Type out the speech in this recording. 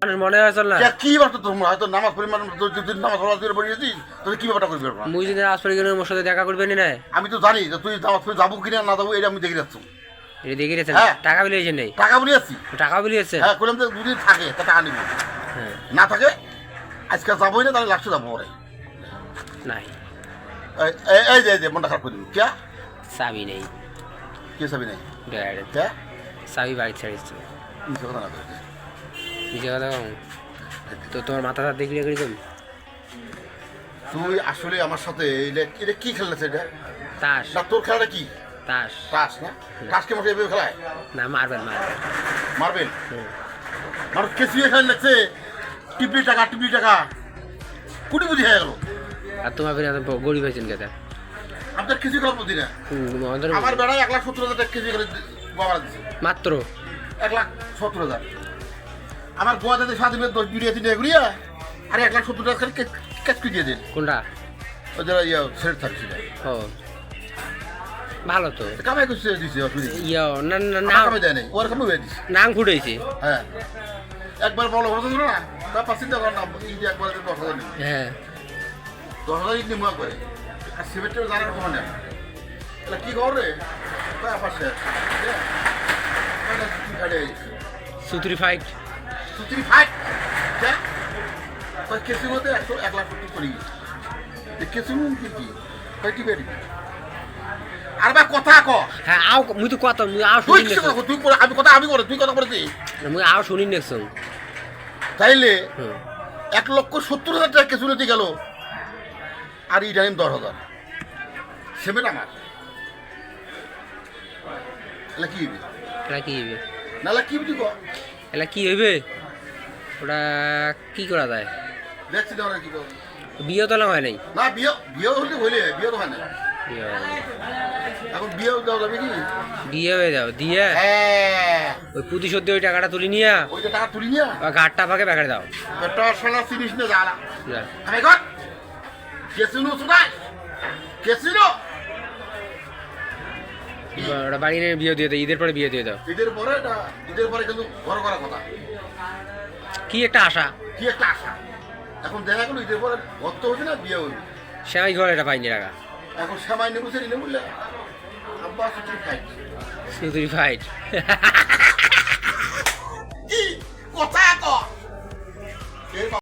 মানুষ মনে হয় চল না কি ব্যাপারটা তোমরা হয়তো নামাজ পরিমাণ যদি নামাজ পড়া দিয়ে পড়িয়েছিস তাহলে কি ব্যাপারটা করবি না মুই যদি নামাজ পড়ি গেলে মোর সাথে দেখা করবেন না আমি তো জানি যে তুই নামাজ পড়ে যাবো কিনা না যাবো এটা আমি দেখে যাচ্ছি এটা দেখে রেখেছেন হ্যাঁ। টাকা বিলিয়েছেন নেই টাকা বলে যাচ্ছি টাকা বিলিয়েছেন হ্যাঁ করলাম যে দুদিন থাকে তা টাকা নিবি হ্যাঁ না থাকে আজকে যাবোই না তাহলে লাস্টে যাবো পরে নাই এই যে মনটা খারাপ করে দিবি কে চাবি নেই কে চাবি নেই ডাইরেক্ট কে চাবি বাড়ি ছাড়িয়েছে মিছে কথা না করে নিজে কথা কম তো তোমার মাথাটা দেখলে কিরকম তুই আসলে আমার সাথে এটা কি খেলতেছে এটা তাস না তোর খেলাটা কি তাস তাস না তাস কে মাসে এভাবে খেলায় না মারবেন মারবেন মারবেন হুম। মানুষ কেসিয়ে খেলে লাগছে টিপলি টাকা কুটি বুঝি হয়ে গেল আর তোমার ফিরে গরিব হয়েছেন কেতা আপনার কেসি খেলা বুঝি না আমার বেড়ায় 1,70,000 টাকা কেজি করে বাবা দিচ্ছে মাত্র 1,70,000 আমার গোয়া যাতে স্বাধীনের 10 বিড়িয়ে দিনে ঘুরিয়া আর 1,70,000 টাকা করে ক্যাচ দিয়ে দিন কোনটা ওই যারা সেট থাকছে ও ভালো তো কামাই করছে দিছে অসুবিধা ইয়া না না না কামাই দেয় নাই ওর কামাই হয়ে দিচ্ছে নাম ফুটাইছে হ্যাঁ একবার বলো কথা শোনো না তা পাচ্ছি তো না ইন্ডিয়া একবার 10,000 নিবে হ্যাঁ 10,000 ইন্ডিয়া মুয়া করে আর সিমেন্টের জানার কমা নেই তাহলে কি করে কয় পাশে সুতরি ফাইট সুতরি ফাইট কয় কেসির মধ্যে 1,00,000 করে কেসির মধ্যে কি কয়টি বেরি আর বা কথা ক হ্যাঁ আও মুই তো কথা মুই আও তুই শুনি কি নেছো কথা তুই আমি কথা আমি করে তুই কথা বলেছিস মুই আও শুনি নেছো তাইলে হুম 1,70,000 টাকা কেসু নিতে গেল আর এই টাইম 10,000 সেমেন্ট আমার এলা কি হইবে এটা কি হইবে নালা কি বুঝি গো এটা কি হইবে ওটা কি করা যায় দেখছি না ওরা কি করবে বিয়ে তো না হয় নাই না বিয়ে হলে বিয়ে তো হয় না বিয়ে হয় নাই। এখন বিয়ে দেওয়া যাবে কি দিয়ে হয়ে যাও দিয়ে হ্যাঁ ওই প্রতিশোধ দিয়ে ওই টাকাটা তুলি নিয়া ওইটা টাকা তুলি নিয়ে ঘাটটা ফাঁকে বেকারে দাও একটা সালা জিনিস নিয়ে যারা যা। আমি কর কেসিনো সুদাই কেসিনো ওটা বাড়ি নিয়ে বিয়ে দিয়ে দাও ঈদের পরে বিয়ে দিয়ে দাও ঈদের পরে কিন্তু বড় করার কথা কি একটা আশা কি একটা আশা এখন দেখা গেল ঈদের পরে ভক্ত হচ্ছে না বিয়ে হইবে সেমাই ঘরে এটা পাইনি টাকা এখন সেমাই নেবো সেটি নেবো আব্বা সুতরি খাই সুতরি ফাইট কি কথা কর